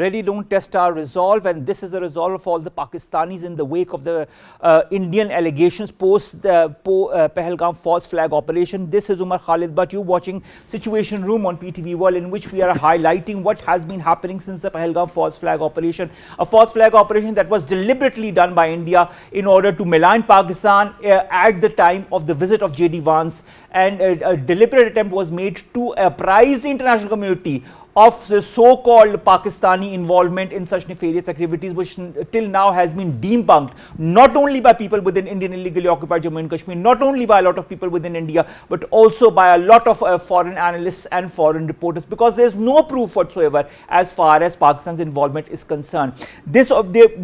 really don't test our resolve, and this is the resolve of all the Pakistanis in the wake of the Indian allegations post the Pahalgam false flag operation. This is Omar, Khalid, but you watching Situation Room on PTV World, in which we are highlighting what has been happening since the Pahalgam false flag operation. A false flag operation that was deliberately done by India in order to malign Pakistan at the time of the visit of J.D. Vance, and a deliberate attempt was made to apprise the international community of the so-called Pakistani involvement in such nefarious activities, which till now has been debunked, not only by people within Indian illegally occupied Jammu and Kashmir, not only by a lot of people within India, but also by a lot of foreign analysts and foreign reporters, because there is no proof whatsoever as far as Pakistan's involvement is concerned.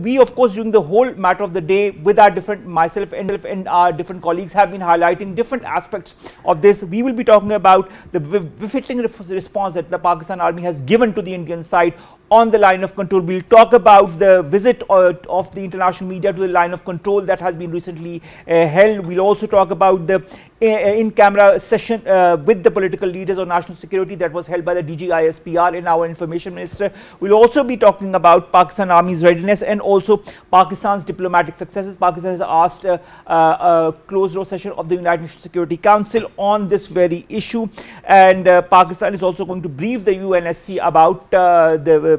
We of course, during the whole matter of the day, with our myself and our different colleagues, have been highlighting different aspects of this. We will be talking about the befitting response that the Pakistan Army has given to the Indian side on the line of control. We'll talk about the visit of the international media to the line of control that has been recently held. We'll also talk about the in-camera session with the political leaders on national security that was held by the DG ISPR and our information minister. We'll also be talking about Pakistan Army's readiness and also Pakistan's diplomatic successes. Pakistan has asked a closed-door session of the United Nations Security Council on this very issue, and Pakistan is also going to brief the UNSC about the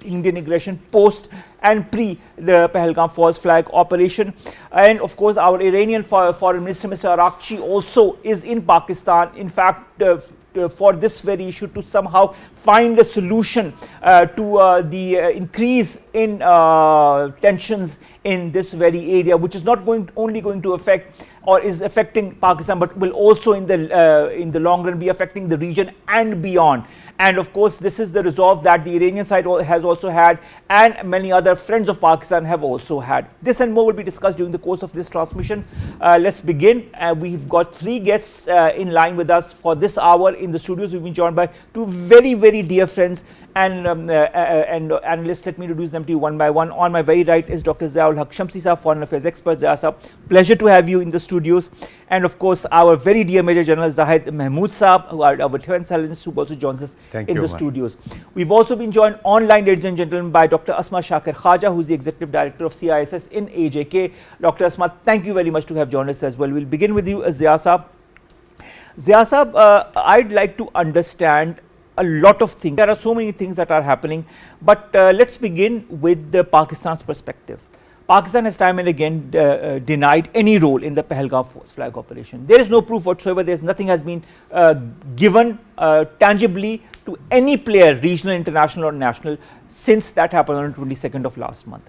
Indian aggression post and pre the Pahalgam false flag operation. And of course, our Iranian foreign minister, Mr. Arakchi, also is in Pakistan, in fact, for this very issue, to somehow find a solution to the increase in tensions in this very area, which is not only going to affect or is affecting Pakistan, but will also in the long run be affecting the region and beyond. And of course, this is the resolve that the Iranian side has also had, and many other friends of Pakistan have also had. This and more will be discussed during the course of this transmission. Let's begin. We've got three guests in line with us for this hour in the studios. We've been joined by two very, very dear friends and analysts. Let me introduce them to you one by one. On my very right is Dr. Zahid Shamsi Sahab, Foreign Affairs expert. Zahid, pleasure to have you in the studios. And of course, our very dear Major General Zahid Mahmood Sahab, who are our defense analyst, who also joins us in the studios. We've also been joined online, ladies and gentlemen, by Dr. Asma Shakir Khawaja, who is the Executive Director of CISS in AJK. Dr. Asma, thank you very much to have joined us as well. We'll begin with you, Zahid Sahab. Zahid Sahab, I'd like to understand a lot of things. There are so many things that are happening, but let's begin with the Pakistan's perspective. Pakistan has time and again denied any role in the Pahalgam false flag operation. There is no proof whatsoever. Nothing has been given tangibly to any player, regional, international or national, since that happened on the 22nd of last month.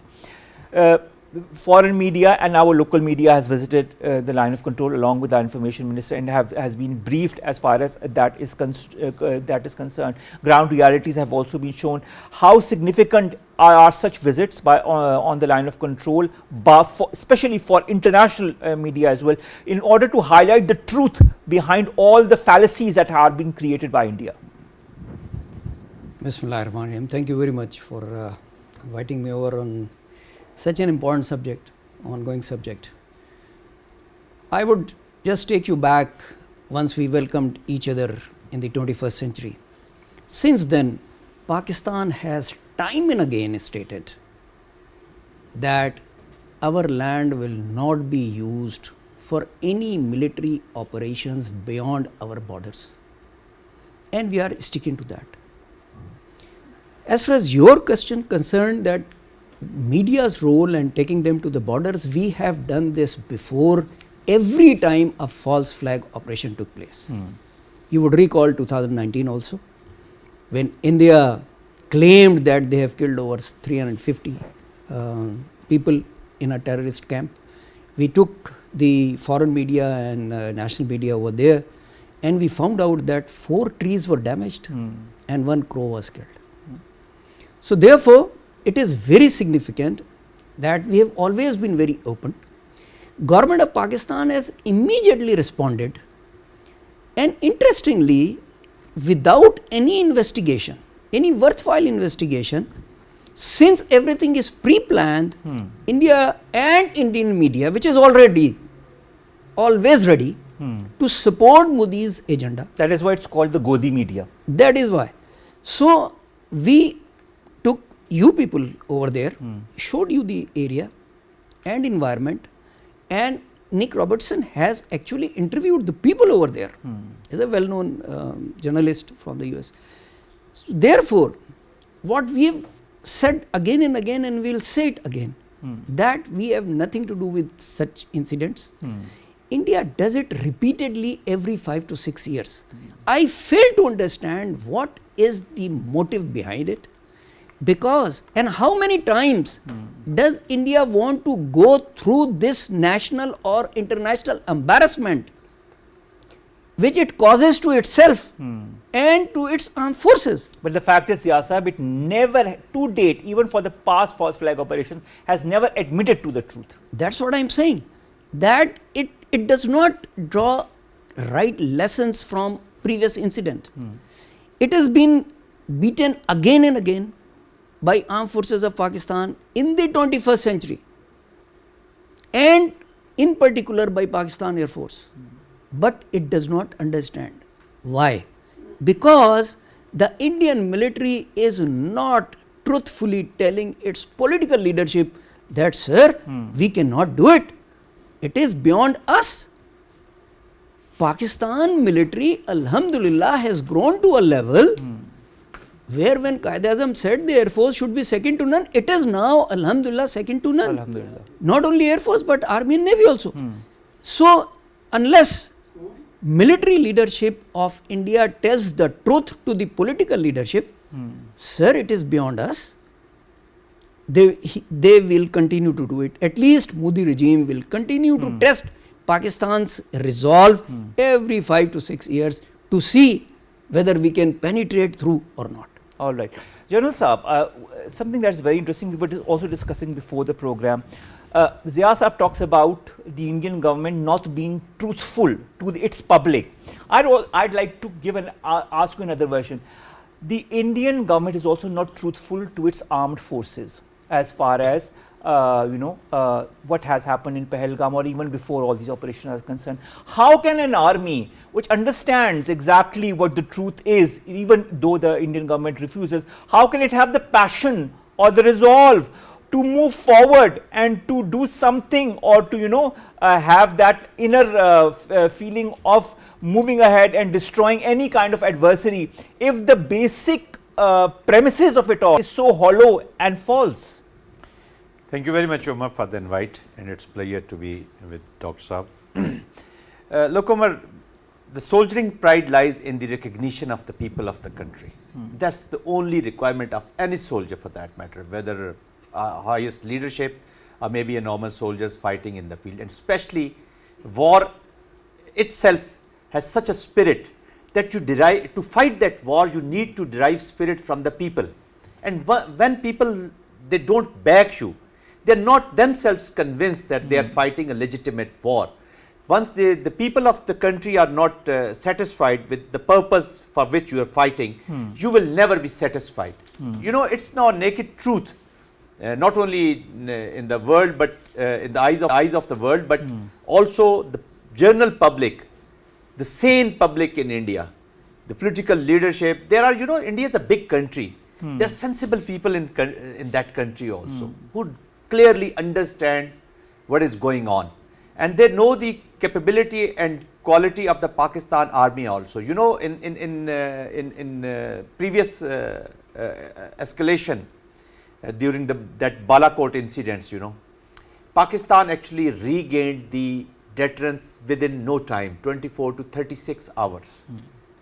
Foreign media and our local media has visited the line of control along with our information minister and has been briefed as far as that is concerned. Ground realities have also been shown. How significant are such visits on the line of control, especially for international media as well, in order to highlight the truth behind all the fallacies that are being created by India? Bismillahirrahmanirrahim. Thank you very much for inviting me over on such an important subject, ongoing subject. I would just take you back once we welcomed each other in the 21st century. Since then, Pakistan has time and again stated that our land will not be used for any military operations beyond our borders. And we are sticking to that. As far as your question concerned, that media's role and taking them to the borders, we have done this before every time a false flag operation took place. You would recall 2019 also, when India claimed that they have killed over 350 people in a terrorist camp. We took the foreign media and national media over there, and we found out that 4 trees were damaged and 1 crow was killed. So therefore, it is very significant that we have always been very open. Government of Pakistan has immediately responded, and interestingly, without any investigation, any worthwhile investigation, since everything is pre-planned, India and Indian media, which is already always ready to support Modi's agenda. That is why it's called the Godi media. That is why. So we took you people over there, showed you the area and environment, and Nick Robertson has actually interviewed the people over there. He's a well-known journalist from the US. So therefore, what we have said again and again, and we will say it again, that we have nothing to do with such incidents. India does it repeatedly every 5 to 6 years. I fail to understand what is the motive behind it, because, and how many times does India want to go through this national or international embarrassment which it causes to itself and to its armed forces? But the fact is, Sahib, it never, to date, even for the past false flag operations, has never admitted to the truth. That's what I am saying, that it does not draw right lessons from previous incident. It has been beaten again and again by armed forces of Pakistan in the 21st century, and in particular by Pakistan Air Force. But it does not understand. Why? Because the Indian military is not truthfully telling its political leadership that, sir, we cannot do it. It is beyond us. Pakistan military, alhamdulillah, has grown to a level where when Qaeda-Azam said the Air Force should be second to none, it is now, alhamdulillah, second to none. Alhamdulillah. Not only Air Force, but Army and Navy also. So, unless military leadership of India tells the truth to the political leadership, sir, it is beyond us, they will continue to do it. At least Modi regime will continue to test Pakistan's resolve every 5 to 6 years to see whether we can penetrate through or not. All right. General Saab, something that's very interesting, we were also discussing before the program. Zia Saab talks about the Indian government not being truthful to its public. I'd like to give ask you another version. The Indian government is also not truthful to its armed forces as far as what has happened in Pahalgam or even before all these operations are concerned. How can an army which understands exactly what the truth is, even though the Indian government refuses, how can it have the passion or the resolve to move forward and to do something, or to have that inner feeling of moving ahead and destroying any kind of adversary if the basic premises of it all is so hollow and false? Thank you very much, Omar, for the invite, and it's a pleasure to be with Dr. Saab. Look, Omar, the soldiering pride lies in the recognition of the people of the country. That's the only requirement of any soldier, for that matter, whether highest leadership or maybe a normal soldiers fighting in the field. And especially war itself has such a spirit that to fight that war, you need to derive spirit from the people. And when people, they don't back you, they are not themselves convinced that they are fighting a legitimate war. Once the people of the country are not satisfied with the purpose for which you are fighting, you will never be satisfied. It's now a naked truth, not only in the world, but in the eyes of the world, but also the general public, the sane public in India, the political leadership. There are, India is a big country. There are sensible people in that country also who clearly understand what is going on, and they know the capability and quality of the Pakistan army also. In previous escalation during that Balakot incidents, Pakistan actually regained the deterrence within no time, 24 to 36 hours.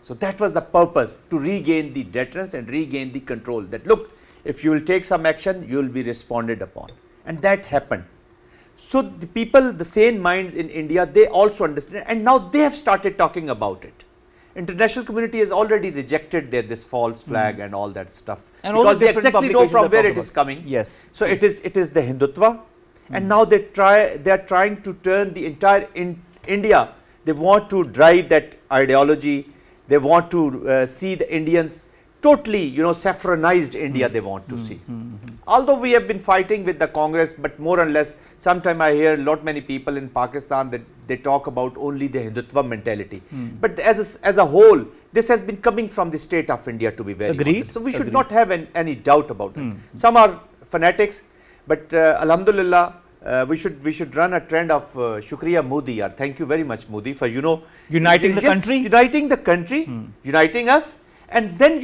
So that was the purpose, to regain the deterrence and regain the control, that look, if you will take some action, you will be responded upon. And that happened. So the people, the sane minds in India, they also understand, and now they have started talking about it. International community has already rejected this false flag and all that stuff, and because all the they exactly know from where it is coming. Yes. So it is the Hindutva, and now they are trying to turn the entire India. They want to drive that ideology. They want to see the Indians totally, saffronized India they want to see. Although we have been fighting with the Congress, but more or less, sometimes I hear many people in Pakistan that they talk about only the Hindutva mentality. But as a whole, This has been coming from the state of India, to be very Agreed. honest. So we should Agreed. not have any doubt about it. Some are fanatics, but Alhamdulillah, we should run a trend of Shukriya Modi, or thank you very much Modi for Uniting the country? uniting the country, uniting us, and then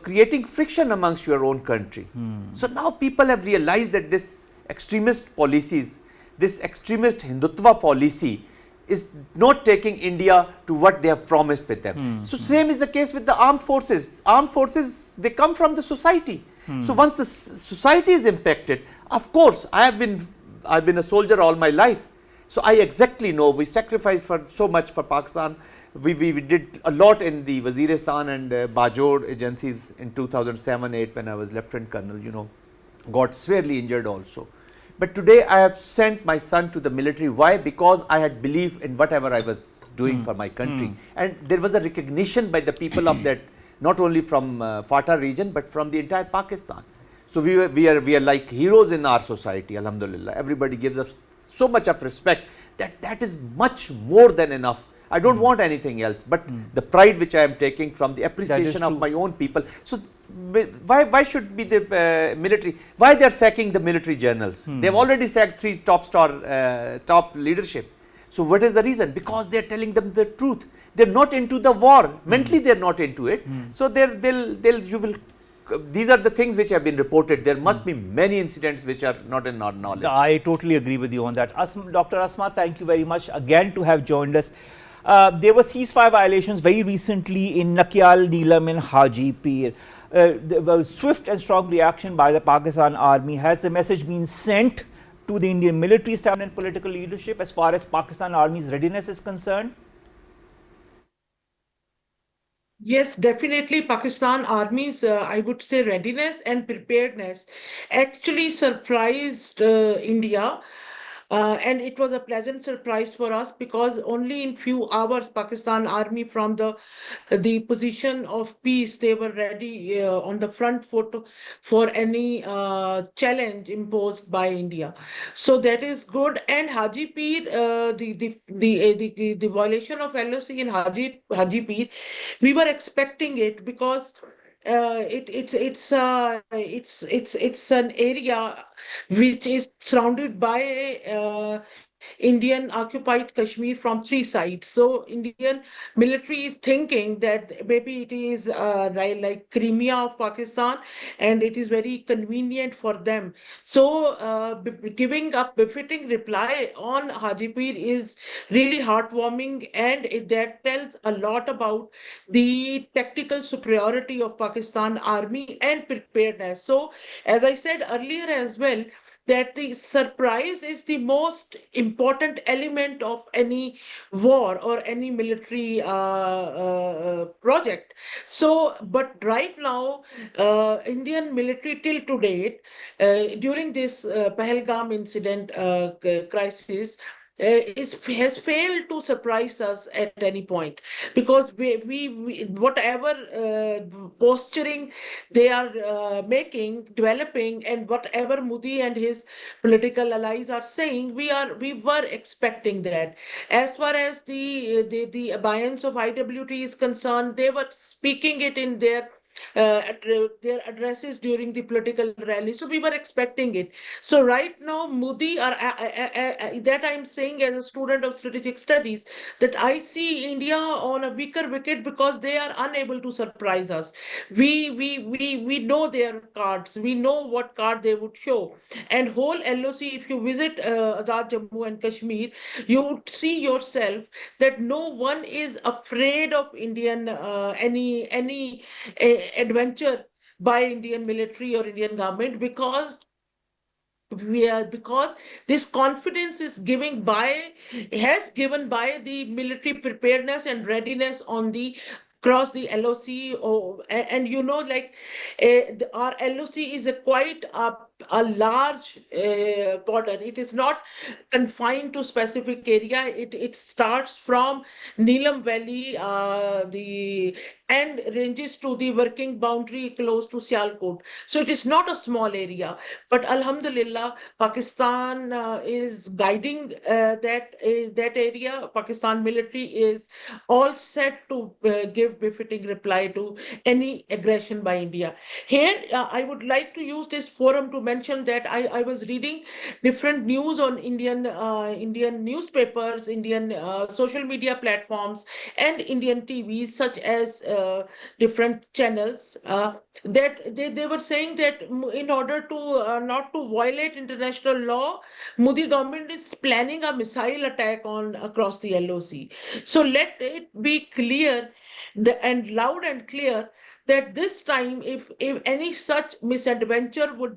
creating friction amongst your own country. So now people have realized that this extremist policies, this extremist Hindutva policy is not taking India to what they have promised with them. So same is the case with the armed forces. Armed forces, they come from the society. So once the society is impacted, of course, I've been a soldier all my life. So I exactly know we sacrificed for so much for Pakistan. We did a lot in the Waziristan and Bajor agencies in 2007-8 when I was Lieutenant Colonel, got severely injured also. But today I have sent my son to the military. Why? Because I had belief in whatever I was doing for my country. And there was a recognition by the people of that, not only from FATA region, but from the entire Pakistan. So we are like heroes in our society, alhamdulillah. Everybody gives us so much of respect that is much more than enough. I don't want anything else, but the pride which I am taking from the appreciation of my own people. So why should be the military? Why they are sacking the military generals? They have already sacked 3 top leadership. So what is the reason? Because they are telling them the truth. They are not into the war. Mentally they are not into it. So these are the things which have been reported. There must be many incidents which are not in our knowledge. I totally agree with you on that. Dr. Asma, thank you very much again to have joined us. There were ceasefire violations very recently in Nakyal, Neelam and Haji Pir. There was swift and strong reaction by the Pakistan army. Has the message been sent to the Indian military establishment and political leadership as far as Pakistan army's readiness is concerned? Yes, definitely. Pakistan Army's, I would say, readiness and preparedness actually surprised India. And it was a pleasant surprise for us because only in few hours Pakistan Army from the position of peace, they were ready on the front foot for any challenge imposed by India. So that is good. And Haji Pir, the violation of LOC in Haji Pir, we were expecting it because it's an area which is surrounded by Indian occupied Kashmir from 3 sides. So Indian military is thinking that maybe it is like Crimea of Pakistan, and it is very convenient for them. So giving a befitting reply on Hajipir is really heartwarming, and that tells a lot about the tactical superiority of Pakistan army and preparedness. So as I said earlier as well, that the surprise is the most important element of any war or any military project. So, but right now, Indian military till to date, during this Pahalgam incident crisis, has failed to surprise us at any point, because we whatever posturing they are developing, and whatever Modi and his political allies are saying, we were expecting that. As far as the abeyance of IWT is concerned, they were speaking it in their addresses during the political rally. So we were expecting it. So right now, Modi, or that I'm saying as a student of strategic studies, that I see India on a weaker wicket because they are unable to surprise us. We know their cards. We know what card they would show. And whole LOC, if you visit Azad Jammu and Kashmir, you would see yourself that no one is afraid of Indian any adventure by Indian military or Indian government, because this confidence is has given by the military preparedness and readiness on the across the LOC. And like our LOC is quite a large border. It is not confined to specific area. It starts from Neelam Valley, the and ranges to the working boundary close to Sialkot. So it is not a small area, but Alhamdulillah, Pakistan is guiding that area. Pakistan military is all set to give befitting reply to any aggression by India. Here, I would like to use this forum to mention that I was reading different news on Indian newspapers, Indian social media platforms, and Indian TVs, such as different channels, that they were saying that in order to not to violate international law, Modi government is planning a missile attack on across the LOC. So let it be clear and loud and clear that this time, if any such misadventure would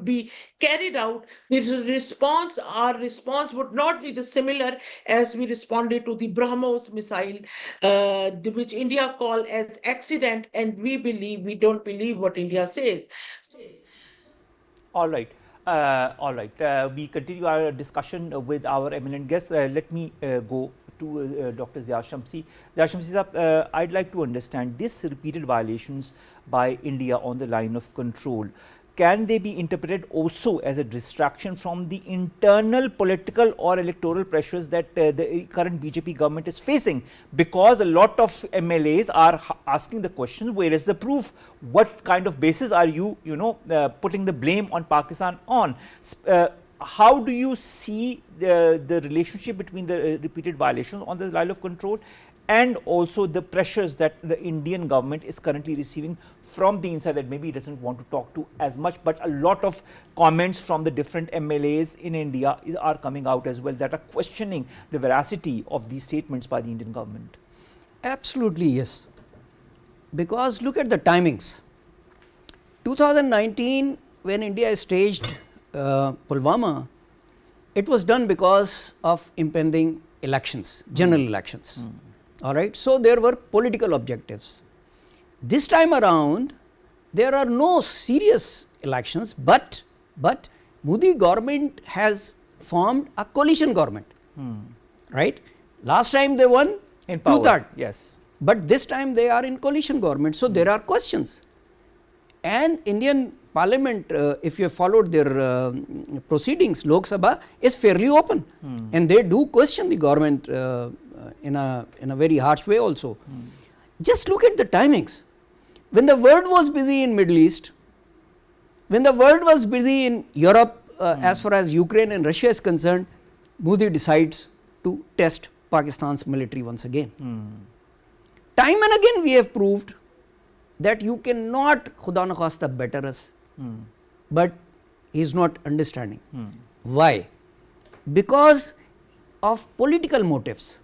be carried out, our response would not be the similar as we responded to the BrahMos missile, which India call as accident, and we don't believe what India says. All right. All right. We continue our discussion with our eminent guests. Let me go to Dr. Ziyad Shamsi. Ziyad Shamsi sahab, I'd like to understand these repeated violations by India on the line of control. Can they be interpreted also as a distraction from the internal political or electoral pressures that the current BJP government is facing? Because a lot of MLAs are asking the question, where is the proof? What kind of basis are you, putting the blame on Pakistan on? How do you see the relationship between the repeated violations on the line of control and also the pressures that the Indian government is currently receiving from the inside, that maybe it doesn't want to talk to as much, but a lot of comments from the different MLAs in India are coming out as well, that are questioning the veracity of these statements by the Indian government? Absolutely, yes. Because look at the timings. 2019, when India staged Pulwama, it was done because of impending elections, general elections. All right. So there were political objectives. This time around, there are no serious elections, but Modi government has formed a coalition government. Right. Last time they won in power. Two-thirds. Yes. But this time they are in coalition government. So there are questions. And Indian Parliament, if you have followed their proceedings, Lok Sabha is fairly open, and they do question the government in a very harsh way also. Just look at the timings. When the world was busy in Middle East, when the world was busy in Europe, as far as Ukraine and Russia is concerned, Modi decides to test Pakistan's military once again. Time and again we have proved that you cannot, Khuda na khasta, better us. But he is not understanding. Why? Because of political motives.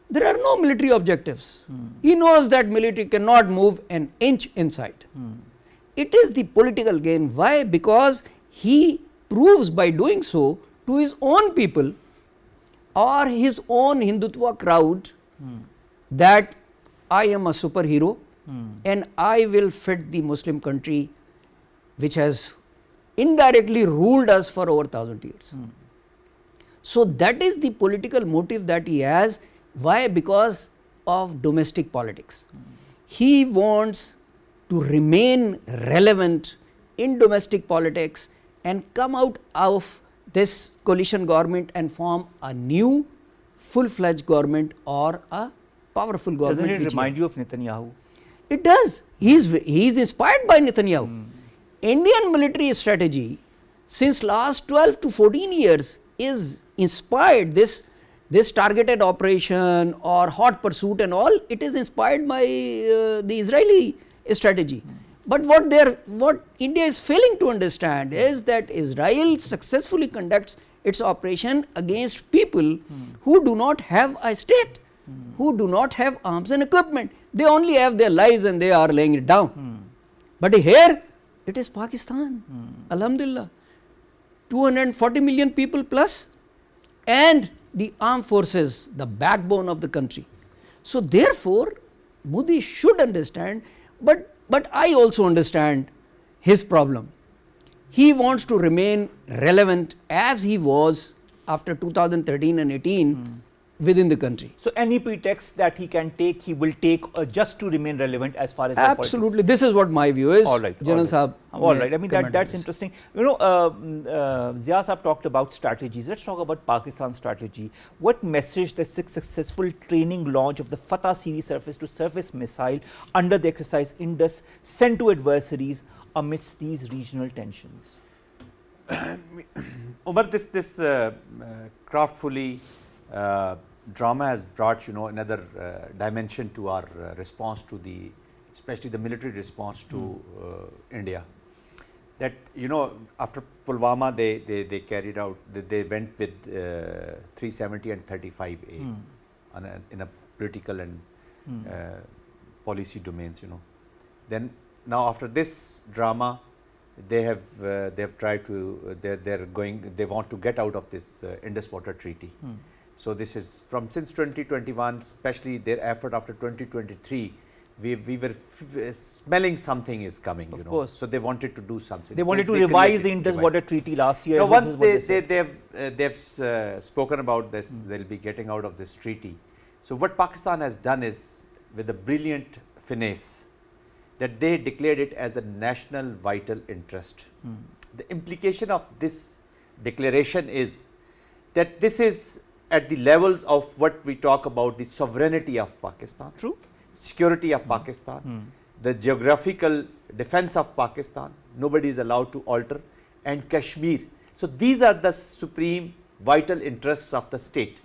There are no military objectives. He knows that military cannot move an inch inside. It is the political gain. Why? Because he proves by doing so to his own people or his own Hindutva crowd that I am a superhero and I will fit the Muslim country which has indirectly ruled us for over 1,000 years. So that is the political motive that he has. Why? Because of domestic politics. He wants to remain relevant in domestic politics and come out of this coalition government and form a new full-fledged government or a powerful government. Doesn't it remind you of Netanyahu? It does. He is inspired by Netanyahu. Indian military strategy since last 12 to 14 years is inspired, this targeted operation or hot pursuit and all, it is inspired by the Israeli strategy. But what India is failing to understand is that Israel successfully conducts its operation against people who do not have a state, who do not have arms and equipment. They only have their lives and they are laying it down. But here, it is Pakistan, Alhamdulillah, 240 million people plus, and the armed forces, the backbone of the country. So therefore, Modi should understand, but I also understand his problem. He wants to remain relevant as he was after 2013 and 18 within the country. So any pretext that he can take, he will take just to remain relevant as far as Absolutely, this is what my view is. All right, General Saab. All right. I mean that's interesting. You know, Zia Saab talked about strategies. Let's talk about Pakistan's strategy. What message the successful training launch of the Fatah series surface-to-surface missile under the exercise Indus sent to adversaries amidst these regional tensions? Omar, this craftfully drama has brought, you know, another dimension to our response to the, especially the military response to India. That, you know, after Pulwama, they carried out, they went with 370 and 35A in a political and policy domains, you know. Then now after this drama, they have tried to, they want to get out of this Indus Water Treaty. So this is from since 2021, especially their effort after 2023, we were smelling something is coming, you know. Of course. So they wanted to do something. They wanted to revise the Indus Water Treaty last year. Now once they've spoken about this, they'll be getting out of this treaty. So what Pakistan has done is, with a brilliant finesse, that they declared it as a national vital interest. The implication of this declaration is that this is at the levels of what we talk about, the sovereignty of Pakistan, security of Pakistan, the geographical defense of Pakistan, nobody is allowed to alter, and Kashmir. So these are the supreme vital interests of the state.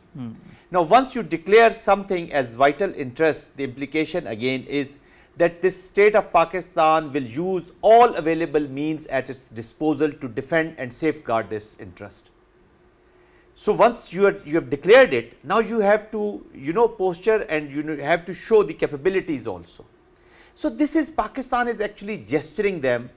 Now once you declare something as vital interest, the implication again is that this state of Pakistan will use all available means at its disposal to defend and safeguard this interest. So once you have declared it, now you have to, you know, posture, and you have to show the capabilities also. So this is, Pakistan is actually gesturing them,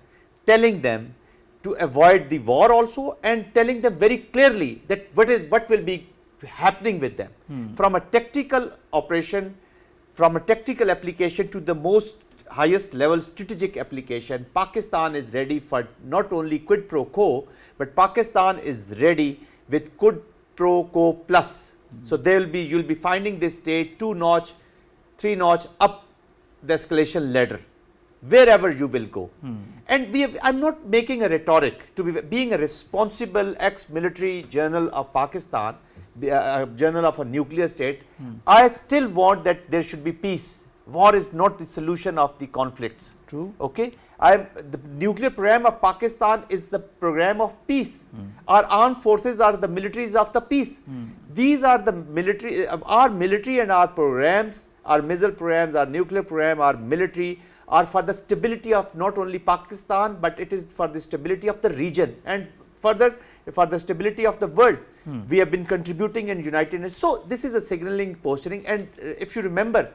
telling them to avoid the war also, and telling them very clearly that what will be happening with them. From a tactical operation, from a tactical application to the most highest level strategic application, Pakistan is ready for not only quid pro quo, but Pakistan is ready with quid pro quo plus. So you'll be finding this state 2-notch, 3-notch up the escalation ladder, wherever you will go. And I'm not making a rhetoric, to being a responsible ex-military journal of Pakistan, a journal of a nuclear state, I still want that there should be peace. War is not the solution of the conflicts. True. Okay. The nuclear program of Pakistan is the program of peace. Our armed forces are the militaries of the peace. These are the military, our military and our programs, our missile programs, our nuclear program, our military are for the stability of not only Pakistan, but it is for the stability of the region, and further for the stability of the world. We have been contributing in United Nations. So this is a signaling, posturing, and if you remember,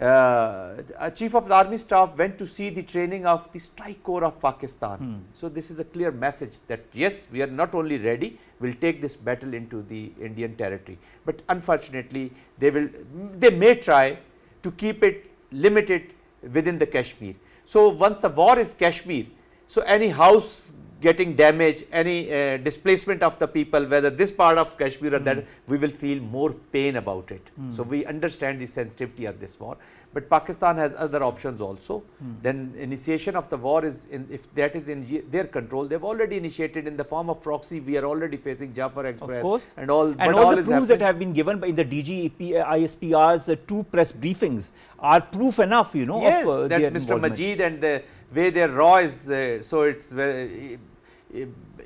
a chief of the army staff went to see the training of the strike corps of Pakistan. So this is a clear message that yes, we are not only ready, we'll take this battle into the Indian territory. But unfortunately, they may try to keep it limited within the Kashmir. So once the war is Kashmir, so any house getting damaged, any displacement of the people, whether this part of Kashmir or that, we will feel more pain about it. So we understand the sensitivity of this war, but Pakistan has other options also. Then initiation of the war is, if that is in their control, they've already initiated in the form of proxy. We are already facing Jafar Express, of course, and all the proofs that have been given in the ISPR's two press briefings are proof enough, you know, yes, of that their Mr. Majid and the way their raw is, so it's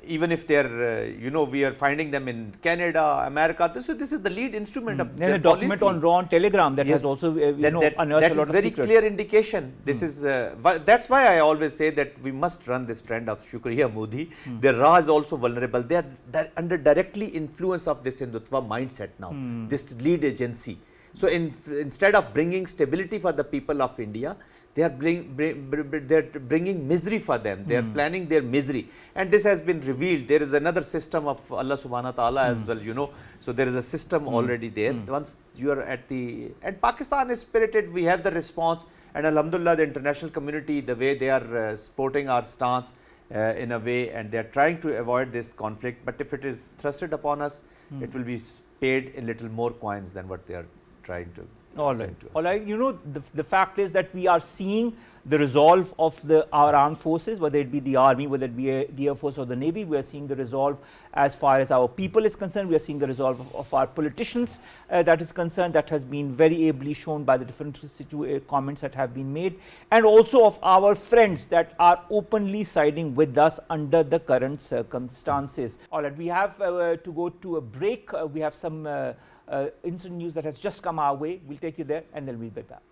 even if they're, you know, we are finding them in Canada, America. So this is the lead instrument of their a document policy on raw on Telegram that has also unearthed a lot of secrets. That is very clear indication. This is, that's why I always say that we must run this trend of Shukriya Modi. Their raw is also vulnerable. They are under directly influence of this Hindutva mindset now, this lead agency. So instead of bringing stability for the people of India, they are bringing misery for them. They are planning their misery, and this has been revealed. There is another system of Allah Subhanahu wa Taala as well, you know. So there is a system already there. Once you are at the, and Pakistan is spirited. We have the response, and Alhamdulillah, the international community, the way they are supporting our stance in a way, and they are trying to avoid this conflict. But if it is thrusted upon us, it will be paid a little more coins than what they are trying to All right, send to us. all right. You know, the fact is that we are seeing the resolve of our armed forces, whether it be the army, whether it be the Air Force or the Navy. We are seeing the resolve as far as our people is concerned. We are seeing the resolve of our politicians that is concerned. That has been very ably shown by the different comments that have been made, and also of our friends that are openly siding with us under the current circumstances. All right, we have to go to a break. We have some instant news that has just come our way. We'll take you there and then we'll be back.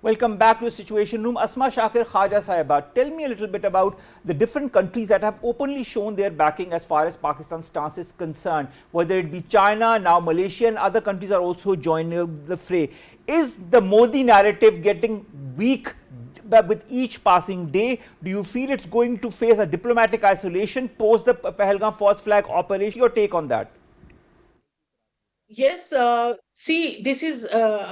Welcome back to the Situation Room. Asma, Shakir, Khawaja, Saeed, tell me a little bit about the different countries that have openly shown their backing as far as Pakistan's stance is concerned, whether it be China, now Malaysia and other countries are also joining the fray. Is the Modi narrative getting weak with each passing day? Do you feel it's going to face a diplomatic isolation post the Pahalgam false flag operation? Your take on that? Yes, see, this is,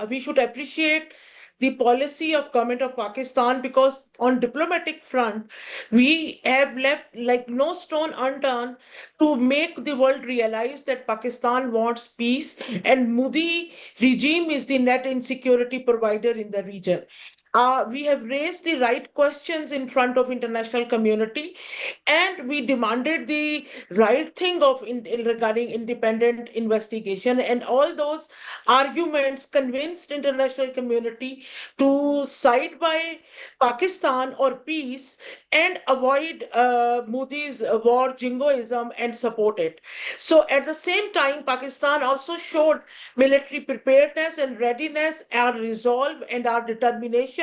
we should appreciate the policy of government of Pakistan, because on diplomatic front, we have left like no stone unturned to make the world realize that Pakistan wants peace and Modi regime is the net insecurity provider in the region. We have raised the right questions in front of international community, and we demanded the right thing regarding independent investigation, and all those arguments convinced international community to side by Pakistan or peace and avoid Modi's war jingoism and support it. So at the same time, Pakistan also showed military preparedness and readiness, our resolve and our determination,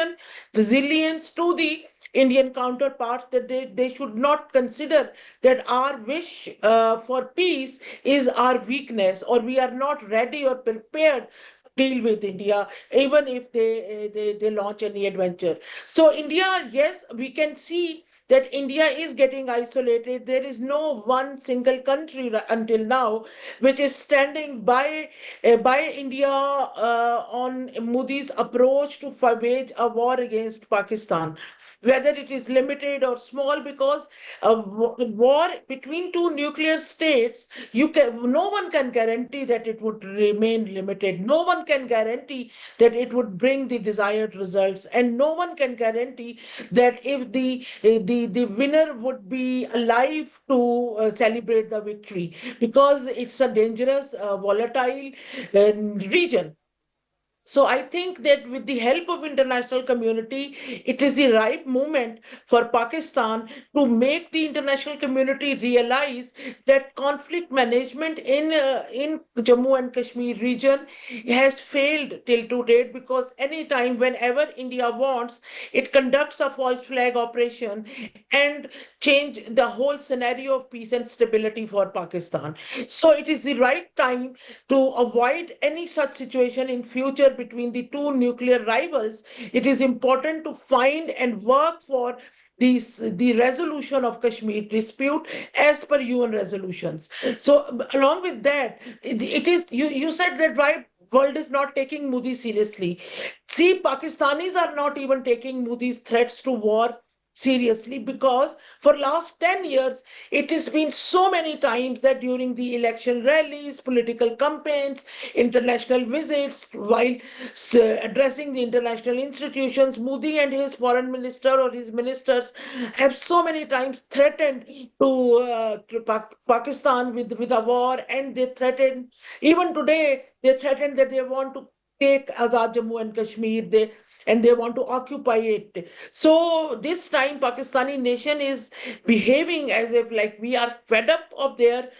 resilience to the Indian counterparts, that they should not consider that our wish for peace is our weakness, or we are not ready or prepared to deal with India, even if they launch any adventure. So India, yes, we can see that India is getting isolated. There is no one single country until now which is standing by India on Modi's approach to wage a war against Pakistan, whether it is limited or small, because a war between two nuclear states, no one can guarantee that it would remain limited. No one can guarantee that it would bring the desired results, and no one can guarantee that if the winner would be alive to celebrate the victory, because it's a dangerous, volatile region. So I think that with the help of international community, it is the right moment for Pakistan to make the international community realize that conflict management in Jammu and Kashmir region has failed till to date, because anytime, whenever India wants, it conducts a false flag operation and change the whole scenario of peace and stability for Pakistan. So it is the right time to avoid any such situation in future between the two nuclear rivals. It is important to find and work for the resolution of Kashmir dispute as per UN resolutions. So along with that, it is, you said that why world is not taking Modi seriously. See, Pakistanis are not even taking Modi's threats to war seriously, because for last 10 years it has been so many times that during the election rallies, political campaigns, international visits, while addressing the international institutions, Modi and his foreign minister or his ministers have so many times threatened to Pakistan with a war, and they threatened, even today they threatened that they want to take Azad Jammu and Kashmir, they want to occupy it. So this time Pakistani nation is behaving as if like we are fed up of their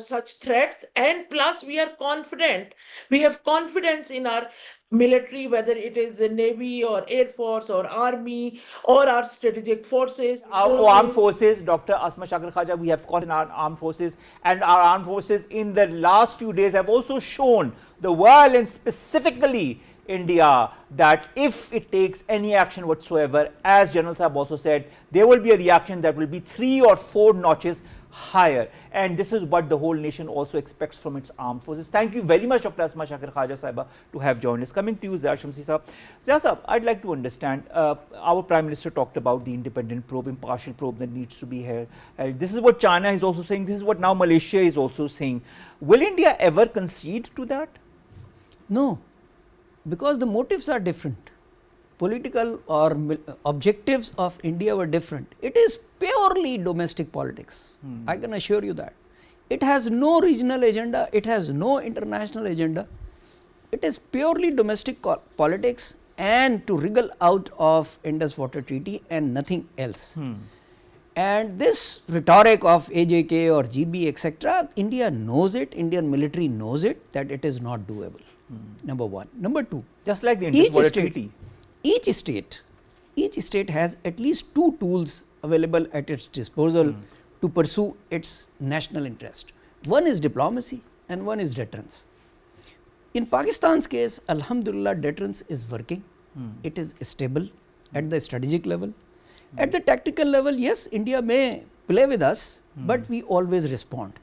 such threats, and plus we are confident. We have confidence in our military, whether it is the Navy or Air Force or Army or our strategic forces. Our armed forces, Dr. Asma Shakir Khawaja, we have caught in our armed forces, and our armed forces in the last few days have also shown the world, and specifically India, that if it takes any action whatsoever, as General Sahab also said, there will be a reaction that will be 3 or 4 notches higher, and this is what the whole nation also expects from its armed forces. Thank you very much, Dr. Asma, Shakir, Khawaja Sahiba, to have joined us. Coming to you, Shamsi Sahab. Sahab, I'd like to understand, our Prime Minister talked about the independent probe, impartial probe that needs to be held. This is what China is also saying, this is what now Malaysia is also saying. Will India ever concede to that? No, because the motives are different. Political or objectives of India were different. It is purely domestic politics. I can assure you that. It has no regional agenda, it has no international agenda. It is purely domestic politics and to wriggle out of Indus Water Treaty and nothing else. And this rhetoric of AJK or GB etc., India knows it, Indian military knows it, that it is not doable. Number one. Number two, just like the Indus Water Treaty. Each state has at least two tools available at its disposal to pursue its national interest. One is diplomacy and one is deterrence. In Pakistan's case, Alhamdulillah, deterrence is working. It is stable at the strategic level. At the tactical level, yes, India may play with us, but we always respond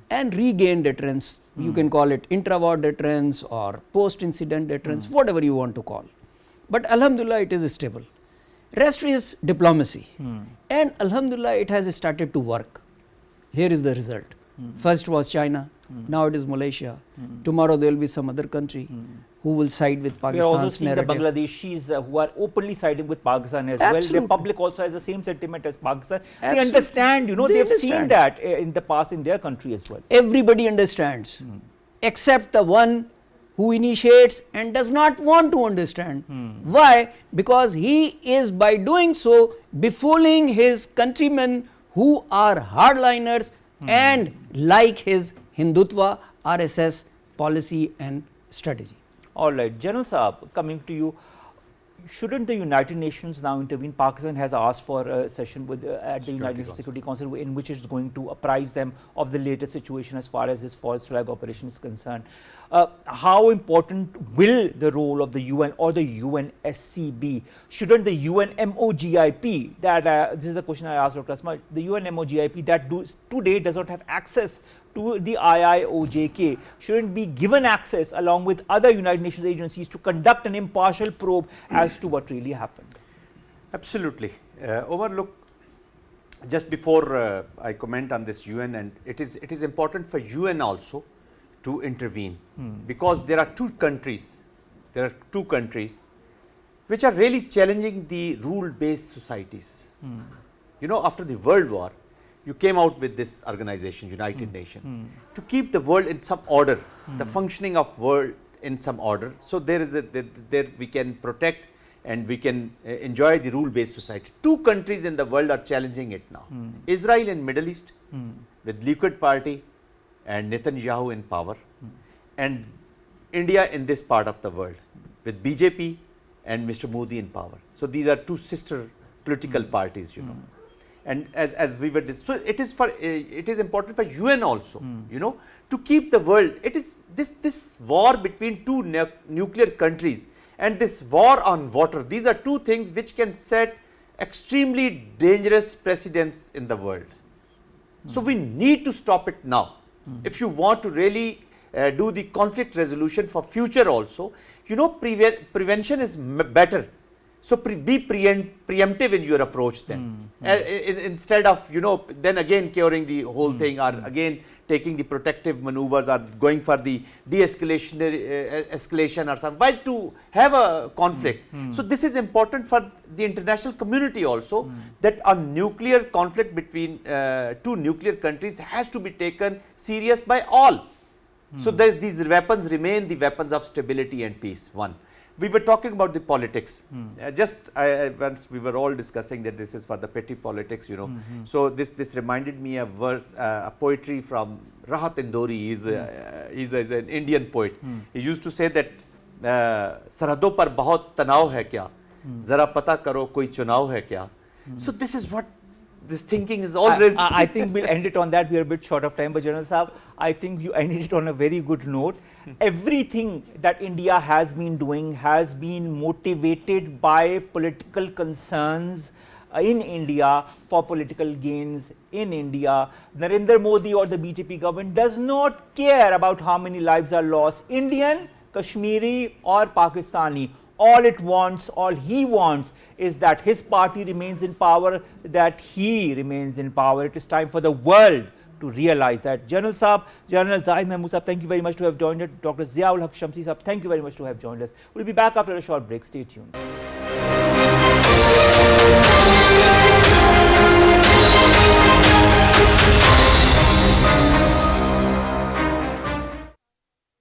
and regain deterrence. You can call it intra-war deterrence or post-incident deterrence, whatever you want to call. But Alhamdulillah, it is stable. Rest is diplomacy. And Alhamdulillah, it has started to work. Here is the result. First was China, now it is Malaysia. Tomorrow there will be some other country who will side with Pakistan's narrative. We are also seeing the Bangladeshis who are openly siding with Pakistan as well. The public also has the same sentiment as Pakistan. They understand, you know, they have seen that in the past in their country as well. Everybody understands, except the one who initiates and does not want to understand. Why? Because he is by doing so befooling his countrymen who are hardliners and like his Hindutva RSS policy and strategy. Alright, General Saab, coming to you, shouldn't the United Nations now intervene? Pakistan has asked for a session with at the United Nations Security Council in which it is going to apprise them of the latest situation as far as this false flag operation is concerned. How important will the role of the UN or the UNSC be? Shouldn't the UNMOGIP, that this is a question I asked Dr. Asma, the UNMOGIP that today does not have access to the IIOJK, shouldn't be given access along with other United Nations agencies to conduct an impartial probe as to what really happened? Absolutely. Omar, look, just before I comment on this UN, and it is important for UN also to intervene, because there are two countries which are really challenging the rule-based societies. You know, after the World War, you came out with this organization, United Nations, to keep the world in some order, the functioning of world in some order. So there is there we can protect and we can enjoy the rule-based society. Two countries in the world are challenging it now. Israel in Middle East with Likud party and Netanyahu in power, and India in this part of the world with BJP and Mr. Modi in power. So these are two sister political parties, you know. And as we were so it is important for UN also, you know, to keep the world. It is this war between two nuclear countries and this war on water. These are two things which can set extremely dangerous precedents in the world. So we need to stop it now. If you want to really do the conflict resolution for future also, you know, prevention is better. So be preemptive in your approach then, instead of, you know, then again curing the whole thing, or again taking the protective maneuvers, or going for the de-escalation or something, while to have a conflict. So this is important for the international community also, that a nuclear conflict between two nuclear countries has to be taken serious by all. So these weapons remain the weapons of stability and peace. One. We were talking about the politics. Once we were all discussing that this is for the petty politics, you know. So this reminded me of verse, a poetry from Rahat Indori. He's an Indian poet. He used to say that सरहदों पर बहुत तनाव है क्या, जरा पता करो कोई चुनाव है क्या. So this is what this thinking is always. I think we'll end it on that. We are a bit short of time, but General Saab, I think you ended it on a very good note. Everything that India has been doing has been motivated by political concerns in India for political gains in India. Narendra Modi or the BJP government does not care about how many lives are lost, Indian, Kashmiri or Pakistani. All it wants, all he wants is that his party remains in power, that he remains in power. It is time for the world to realize that. General Saab, General Zahid Mahmood Saab, thank you very much to have joined us. Dr. Ziaul Haq Shamsi Saab, thank you very much to have joined us. We'll be back after a short break. Stay tuned.